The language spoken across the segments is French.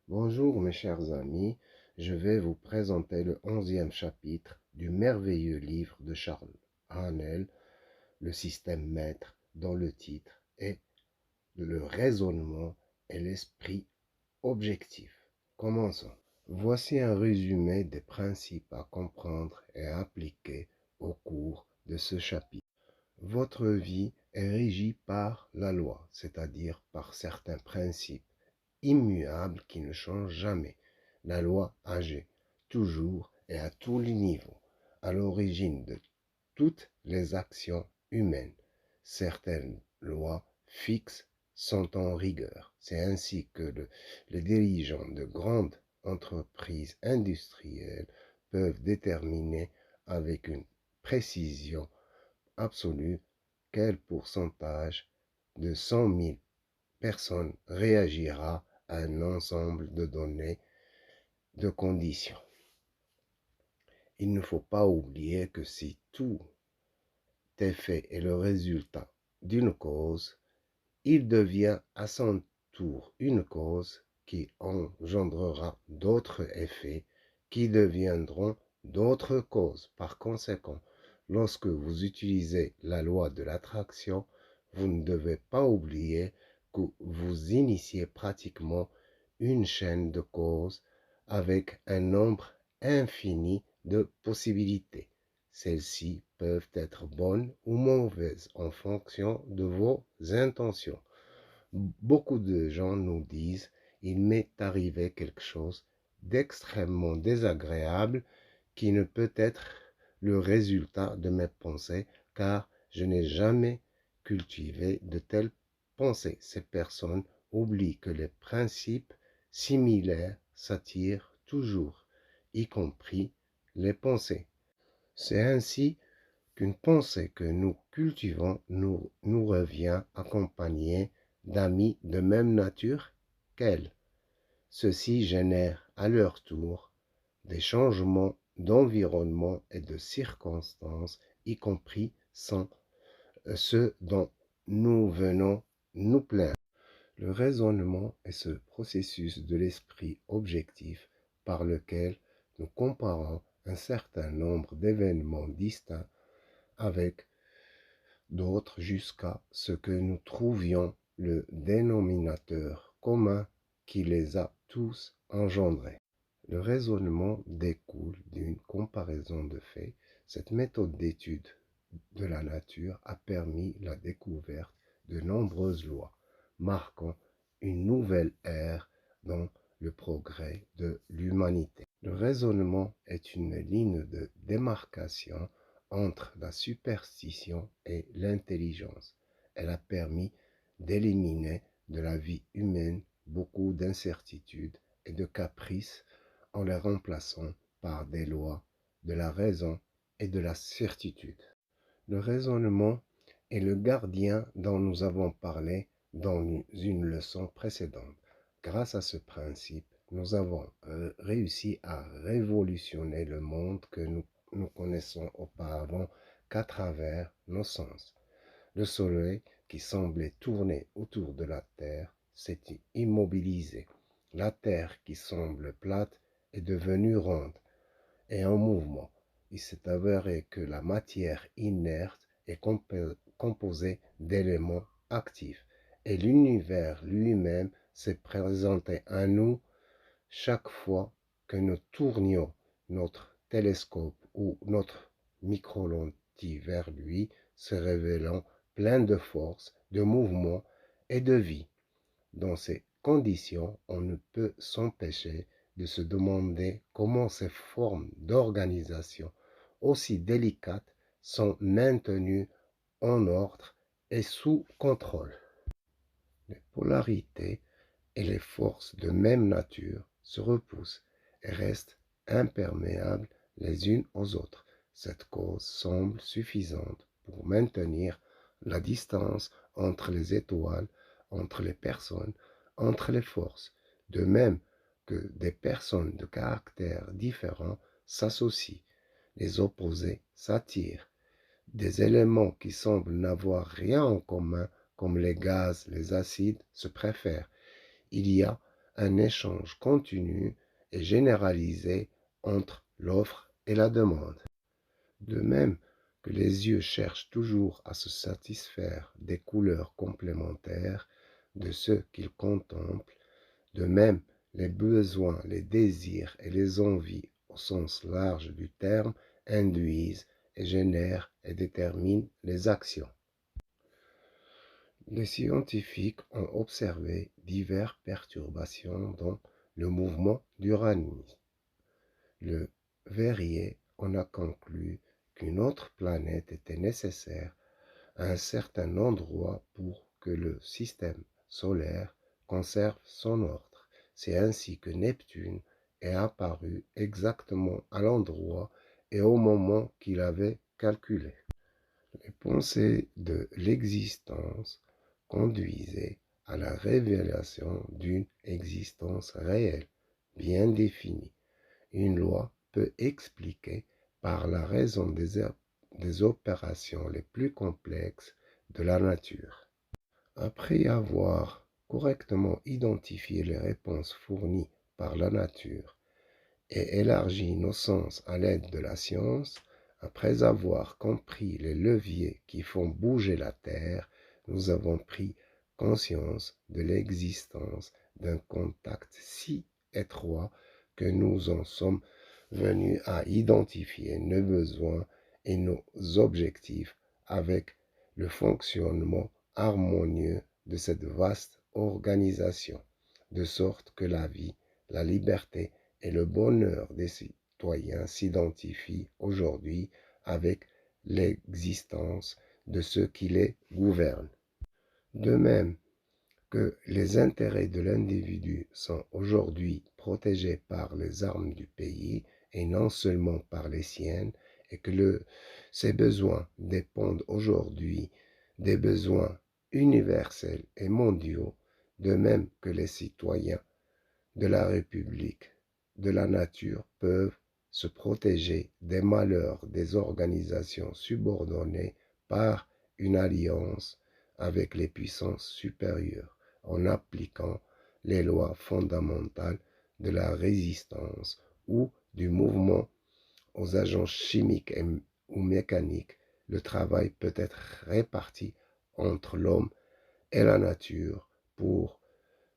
Bonjour mes chers amis, je vais vous présenter le 11e chapitre du merveilleux livre de Charles Haanel, le système maître, dont le titre est le raisonnement et l'esprit objectif. Commençons. Voici un résumé des principes à comprendre et à appliquer au cours de ce chapitre. Votre vie est régie par la loi, c'est-à-dire par certains principes immuable qui ne change jamais. La loi agit toujours et à tous les niveaux, à l'origine de toutes les actions humaines. Certaines lois fixes sont en rigueur. C'est ainsi que les dirigeants de grandes entreprises industrielles peuvent déterminer avec une précision absolue quel pourcentage de 100 000 personne réagira à un ensemble de données, de conditions. Il ne faut pas oublier que si tout effet est le résultat d'une cause, il devient à son tour une cause qui engendrera d'autres effets qui deviendront d'autres causes. Par conséquent, lorsque vous utilisez la loi de l'attraction, vous ne devez pas oublier que vous initiez pratiquement une chaîne de causes avec un nombre infini de possibilités. Celles-ci peuvent être bonnes ou mauvaises en fonction de vos intentions. Beaucoup de gens nous disent il m'est arrivé quelque chose d'extrêmement désagréable qui ne peut être le résultat de mes pensées car je n'ai jamais cultivé de telles pensées. Ces personnes oublient que les principes similaires s'attirent toujours, y compris les pensées. C'est ainsi qu'une pensée que nous cultivons nous revient accompagnée d'amis de même nature qu'elle. Ceux-ci génèrent à leur tour des changements d'environnement et de circonstances, y compris sans ceux dont nous venons nous plaindre. Le raisonnement est ce processus de l'esprit objectif par lequel nous comparons un certain nombre d'événements distincts avec d'autres jusqu'à ce que nous trouvions le dénominateur commun qui les a tous engendrés. Le raisonnement découle d'une comparaison de faits. Cette méthode d'étude de la nature a permis la découverte de nombreuses lois, marquant une nouvelle ère dans le progrès de l'humanité. Le raisonnement est une ligne de démarcation entre la superstition et l'intelligence. Elle a permis d'éliminer de la vie humaine beaucoup d'incertitudes et de caprices en les remplaçant par des lois de la raison et de la certitude. Le raisonnement est le gardien dont nous avons parlé dans une leçon précédente. Grâce à ce principe, nous avons réussi à révolutionner le monde que nous connaissons auparavant qu'à travers nos sens. Le soleil, qui semblait tourner autour de la Terre, s'est immobilisé. La Terre, qui semble plate, est devenue ronde et en mouvement. Il s'est avéré que la matière inerte est composée d'éléments actifs et l'univers lui-même s'est présenté à nous chaque fois que nous tournions notre télescope ou notre micro-lentille vers lui, se révélant plein de force, de mouvement et de vie. Dans ces conditions, on ne peut s'empêcher de se demander comment ces formes d'organisation aussi délicates sont maintenues en ordre et sous contrôle. Les polarités et les forces de même nature se repoussent et restent imperméables les unes aux autres. Cette cause semble suffisante pour maintenir la distance entre les étoiles, entre les personnes, entre les forces, de même que des personnes de caractères différents s'associent, les opposés s'attirent, des éléments qui semblent n'avoir rien en commun, comme les gaz, les acides, se préfèrent. Il y a un échange continu et généralisé entre l'offre et la demande. De même que les yeux cherchent toujours à se satisfaire des couleurs complémentaires de ceux qu'ils contemplent, de même les besoins, les désirs et les envies au sens large du terme induisent et génèrent et déterminent les actions. Les scientifiques ont observé diverses perturbations dans le mouvement d'Uranus. Le Verrier en a conclu qu'une autre planète était nécessaire à un certain endroit pour que le système solaire conserve son ordre. C'est ainsi que Neptune est apparu exactement à l'endroit et au moment qu'il avait calculé. Les pensées de l'existence conduisaient à la révélation d'une existence réelle, bien définie. Une loi peut expliquer par la raison des opérations les plus complexes de la nature. Après avoir correctement identifié les réponses fournies par la nature et élargi nos sens à l'aide de la science, après avoir compris les leviers qui font bouger la Terre, nous avons pris conscience de l'existence d'un contact si étroit que nous en sommes venus à identifier nos besoins et nos objectifs avec le fonctionnement harmonieux de cette vaste organisation, de sorte que la vie, la liberté et le bonheur des citoyens s'identifient aujourd'hui avec l'existence de ceux qui les gouvernent. De même que les intérêts de l'individu sont aujourd'hui protégés par les armes du pays et non seulement par les siennes, et que ses besoins dépendent aujourd'hui des besoins universels et mondiaux, de même que les citoyens de la République de la nature peuvent se protéger des malheurs des organisations subordonnées par une alliance avec les puissances supérieures en appliquant les lois fondamentales de la résistance ou du mouvement aux agents chimiques ou mécaniques. Le travail peut être réparti entre l'homme et la nature pour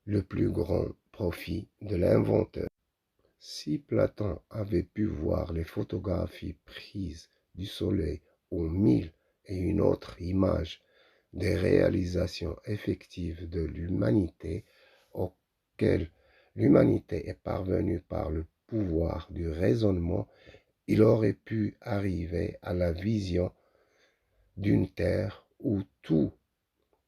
le plus grand profit de l'inventeur. Si Platon avait pu voir les photographies prises du soleil ou mille et une autres images des réalisations effectives de l'humanité auxquelles l'humanité est parvenue par le pouvoir du raisonnement, il aurait pu arriver à la vision d'une terre où tout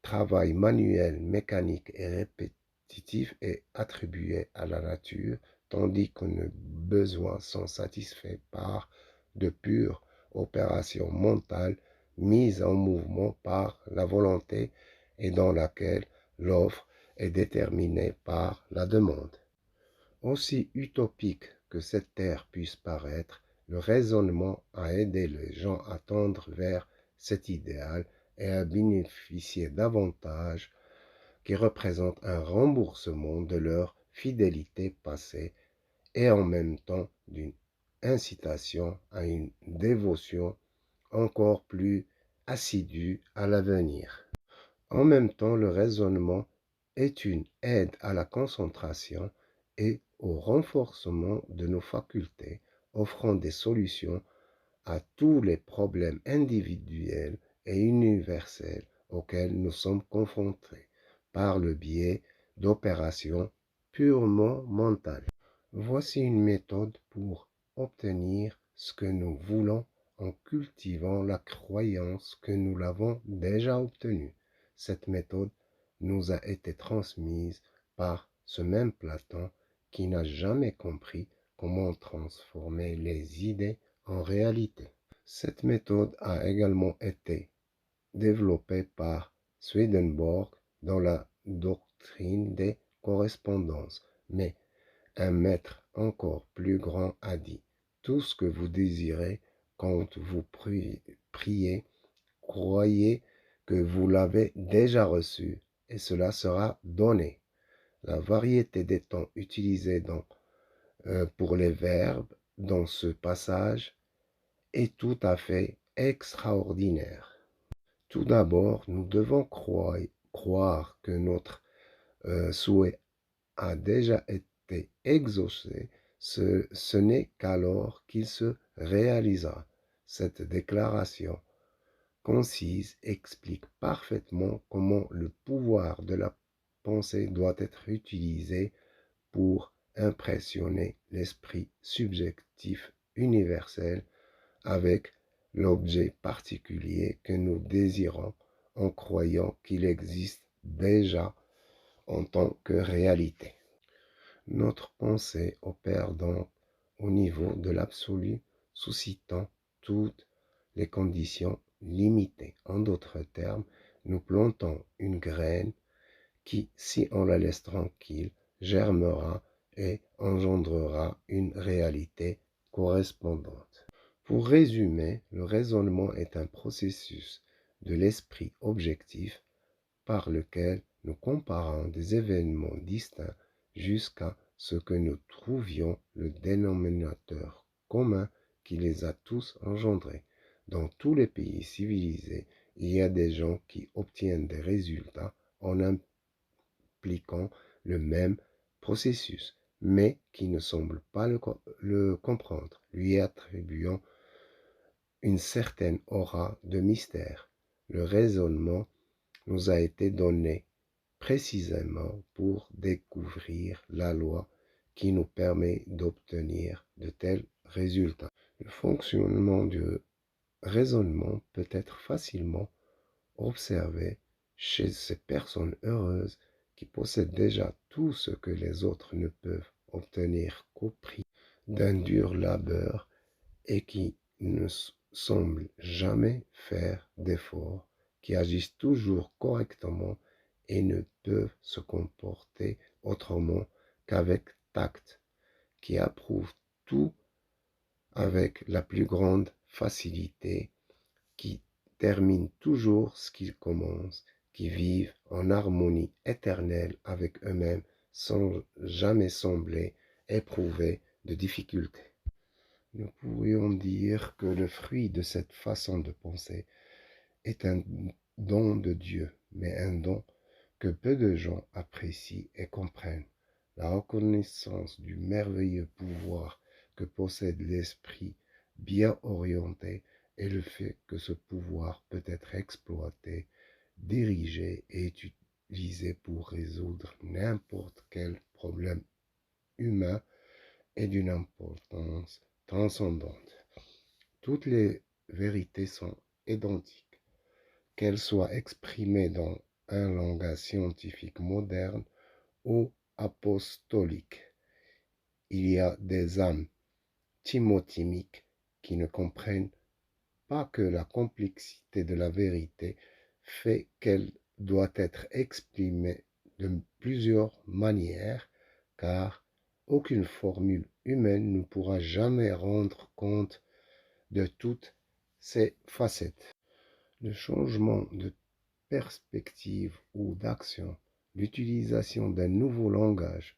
travail manuel, mécanique et répétitif est attribué à la nature, tandis que nos besoins sont satisfaits par de pures opérations mentales mises en mouvement par la volonté et dans laquelle l'offre est déterminée par la demande. Aussi utopique que cette terre puisse paraître, le raisonnement a aidé les gens à tendre vers cet idéal et à bénéficier d'avantages qui représentent un remboursement de leur fidélité passée et en même temps d'une incitation à une dévotion encore plus assidue à l'avenir. En même temps, le raisonnement est une aide à la concentration et au renforcement de nos facultés, offrant des solutions à tous les problèmes individuels et universels auxquels nous sommes confrontés par le biais d'opérations purement mentales. Voici une méthode pour obtenir ce que nous voulons en cultivant la croyance que nous l'avons déjà obtenu. Cette méthode nous a été transmise par ce même Platon qui n'a jamais compris comment transformer les idées en réalité. Cette méthode a également été développée par Swedenborg dans la doctrine des correspondances, mais un maître encore plus grand a dit: tout ce que vous désirez quand vous priez, croyez que vous l'avez déjà reçu et cela sera donné. La variété des temps utilisés pour les verbes dans ce passage est tout à fait extraordinaire. Tout d'abord, nous devons croire que notre souhait a déjà été exaucé, ce n'est qu'alors qu'il se réalisa. Cette déclaration concise explique parfaitement comment le pouvoir de la pensée doit être utilisé pour impressionner l'esprit subjectif universel avec l'objet particulier que nous désirons en croyant qu'il existe déjà en tant que réalité. Notre pensée opère donc au niveau de l'absolu, suscitant toutes les conditions limitées. En d'autres termes, nous plantons une graine qui, si on la laisse tranquille, germera et engendrera une réalité correspondante. Pour résumer, le raisonnement est un processus de l'esprit objectif par lequel nous comparons des événements distincts jusqu'à ce que nous trouvions le dénominateur commun qui les a tous engendrés. Dans tous les pays civilisés, il y a des gens qui obtiennent des résultats en impliquant le même processus, mais qui ne semblent pas le comprendre, lui attribuant une certaine aura de mystère. Le raisonnement nous a été donné précisément pour découvrir la loi qui nous permet d'obtenir de tels résultats. Le fonctionnement du raisonnement peut être facilement observé chez ces personnes heureuses qui possèdent déjà tout ce que les autres ne peuvent obtenir qu'au prix d'un dur labeur et qui ne semblent jamais faire d'efforts, qui agissent toujours correctement et ne peuvent se comporter autrement qu'avec tact, qui approuvent tout avec la plus grande facilité, qui terminent toujours ce qu'ils commencent, qui vivent en harmonie éternelle avec eux-mêmes sans jamais sembler éprouver de difficultés. Nous pourrions dire que le fruit de cette façon de penser est un don de Dieu, mais un don que peu de gens apprécient et comprennent. La reconnaissance du merveilleux pouvoir que possède l'esprit bien orienté et le fait que ce pouvoir peut être exploité, dirigé et utilisé pour résoudre n'importe quel problème humain est d'une importance transcendante. Toutes les vérités sont identiques, qu'elles soient exprimées dans un langage scientifique moderne ou apostolique. Il y a des âmes timothymiques qui ne comprennent pas que la complexité de la vérité fait qu'elle doit être exprimée de plusieurs manières, car aucune formule humaine ne pourra jamais rendre compte de toutes ces facettes. Le changement de perspective ou d'action, l'utilisation d'un nouveau langage,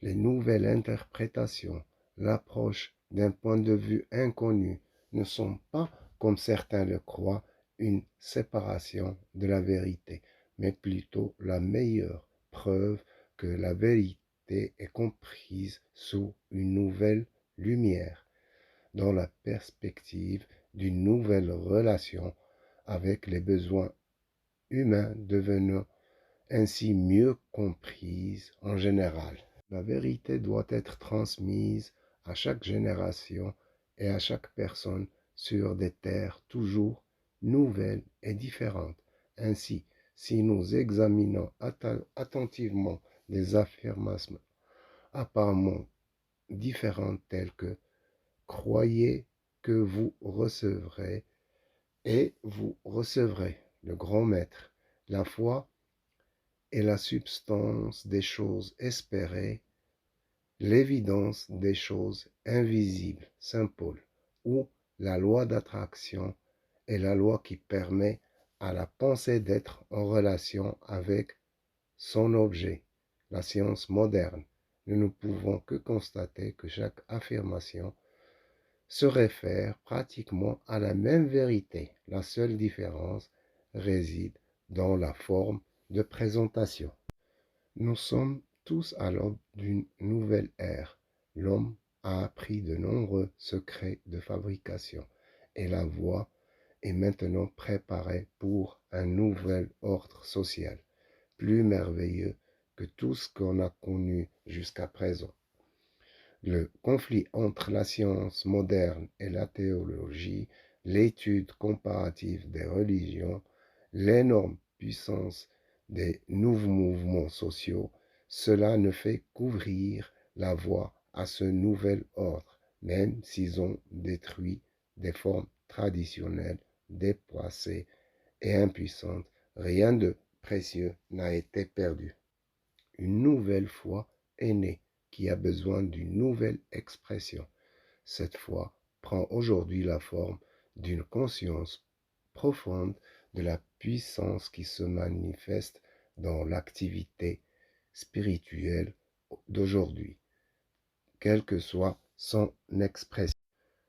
les nouvelles interprétations, l'approche d'un point de vue inconnu ne sont pas, comme certains le croient, une séparation de la vérité, mais plutôt la meilleure preuve que la vérité est comprise sous une nouvelle lumière, dans la perspective d'une nouvelle relation avec les besoins humains devenant ainsi mieux comprise en général. La vérité doit être transmise à chaque génération et à chaque personne sur des terres toujours nouvelles et différentes. Ainsi, si nous examinons attentivement des affirmations apparemment différentes telles que croyez que vous recevrez et vous recevrez, le grand maître, la foi est la substance des choses espérées, l'évidence des choses invisibles, Saint Paul, ou la loi d'attraction est la loi qui permet à la pensée d'être en relation avec son objet, la science moderne, nous ne pouvons que constater que chaque affirmation se réfère pratiquement à la même vérité. La seule différence réside dans la forme de présentation. Nous sommes tous à l'aube d'une nouvelle ère. L'homme a appris de nombreux secrets de fabrication et la voie est maintenant préparée pour un nouvel ordre social, plus merveilleux que tout ce qu'on a connu jusqu'à présent. Le conflit entre la science moderne et la théologie, l'étude comparative des religions, l'énorme puissance des nouveaux mouvements sociaux, cela ne fait qu'ouvrir la voie à ce nouvel ordre, même s'ils ont détruit des formes traditionnelles, déplacées et impuissantes. Rien de précieux n'a été perdu. Une nouvelle foi est née qui a besoin d'une nouvelle expression. Cette foi prend aujourd'hui la forme d'une conscience profonde de la puissance qui se manifeste dans l'activité spirituelle d'aujourd'hui, quelle que soit son expression.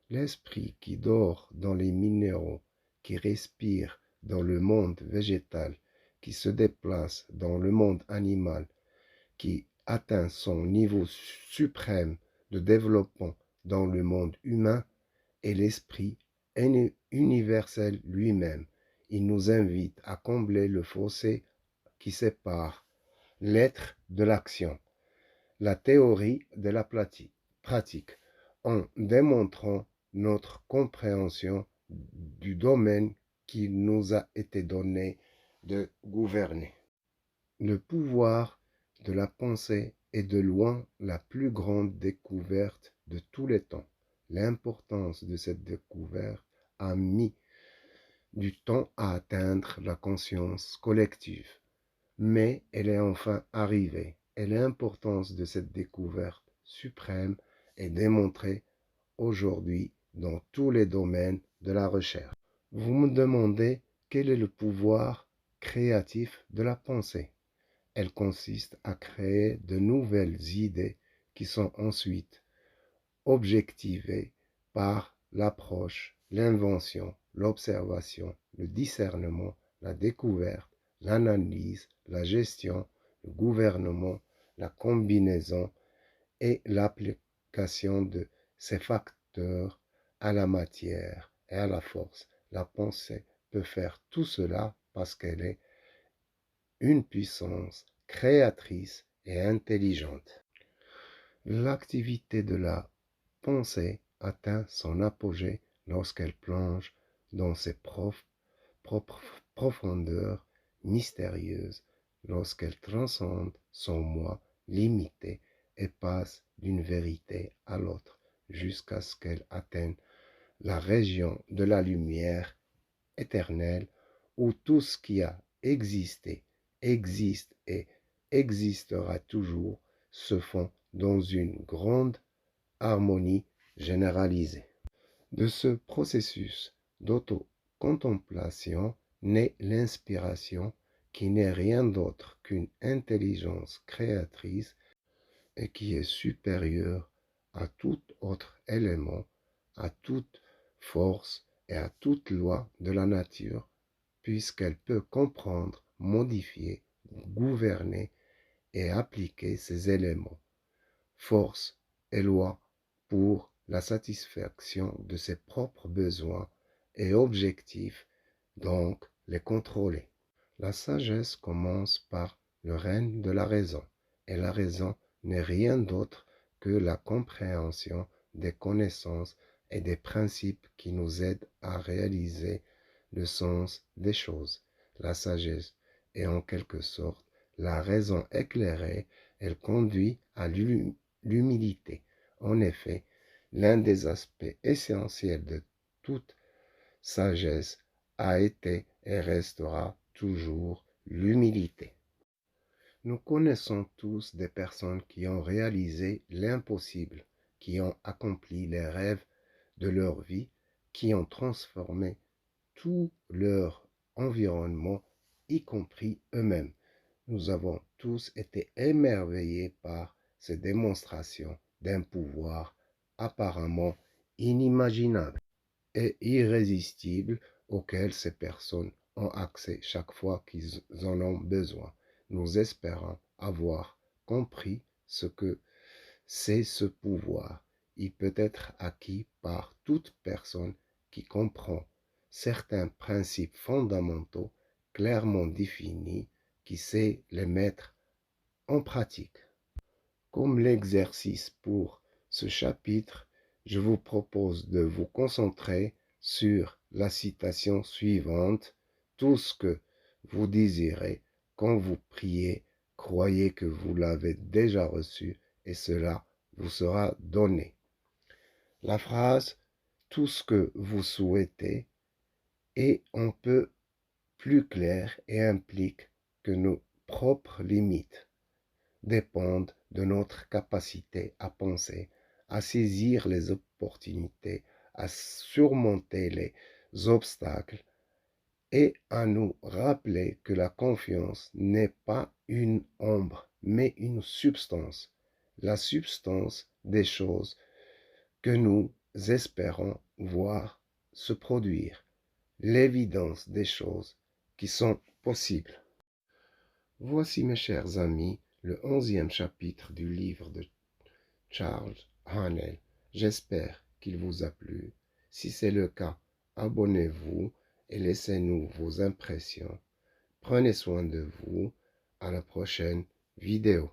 L'esprit qui dort dans les minéraux, qui respire dans le monde végétal, qui se déplace dans le monde animal, qui atteint son niveau suprême de développement dans le monde humain est l'esprit universel lui-même. Il nous invite à combler le fossé qui sépare l'être de l'action, la théorie de la pratique, en démontrant notre compréhension du domaine qui nous a été donné de gouverner. Le pouvoir de la pensée est de loin la plus grande découverte de tous les temps. L'importance de cette découverte a mis du temps à atteindre la conscience collective, mais elle est enfin arrivée et l'importance de cette découverte suprême est démontrée aujourd'hui dans tous les domaines de la recherche. Vous me demandez quel est le pouvoir créatif de la pensée. Elle consiste à créer de nouvelles idées qui sont ensuite objectivées par l'approche, l'invention, l'observation, le discernement, la découverte, l'analyse, la gestion, le gouvernement, la combinaison et l'application de ces facteurs à la matière et à la force. La pensée peut faire tout cela parce qu'elle est une puissance créatrice et intelligente. L'activité de la pensée atteint son apogée lorsqu'elle plonge dans ses propres profondeurs mystérieuses, lorsqu'elle transcende son moi limité et passe d'une vérité à l'autre jusqu'à ce qu'elle atteigne la région de la lumière éternelle où tout ce qui a existé, existe et existera toujours se font dans une grande harmonie généralisée. De ce processus d'auto-contemplation naît l'inspiration qui n'est rien d'autre qu'une intelligence créatrice et qui est supérieure à tout autre élément, à toute force et à toute loi de la nature, puisqu'elle peut comprendre, modifier, gouverner et appliquer ces éléments, force et loi pour la satisfaction de ses propres besoins et objectifs, donc les contrôler. La sagesse commence par le règne de la raison, et la raison n'est rien d'autre que la compréhension des connaissances et des principes qui nous aident à réaliser le sens des choses. La sagesse est en quelque sorte la raison éclairée, elle conduit à l'humilité. En effet, l'un des aspects essentiels de toute sagesse a été et restera toujours l'humilité. Nous connaissons tous des personnes qui ont réalisé l'impossible, qui ont accompli les rêves de leur vie, qui ont transformé tout leur environnement, y compris eux-mêmes. Nous avons tous été émerveillés par ces démonstrations d'un pouvoir apparemment inimaginable et irrésistible auquel ces personnes ont accès chaque fois qu'ils en ont besoin. Nous espérons avoir compris ce que c'est ce pouvoir. Il peut être acquis par toute personne qui comprend certains principes fondamentaux clairement définis, qui sait les mettre en pratique. Comme l'exercice pour ce chapitre, je vous propose de vous concentrer sur la citation suivante. Tout ce que vous désirez quand vous priez, croyez que vous l'avez déjà reçu et cela vous sera donné. La phrase tout ce que vous souhaitez est un peu plus claire et implique que nos propres limites dépendent de notre capacité à penser, à saisir les opportunités, à surmonter les obstacles et à nous rappeler que la confiance n'est pas une ombre, mais une substance, la substance des choses que nous espérons voir se produire, l'évidence des choses qui sont possibles. Voici, mes chers amis, le 11e chapitre du livre de Charles Haanel. J'espère qu'il vous a plu. Si c'est le cas, abonnez-vous et laissez-nous vos impressions. Prenez soin de vous. À la prochaine vidéo.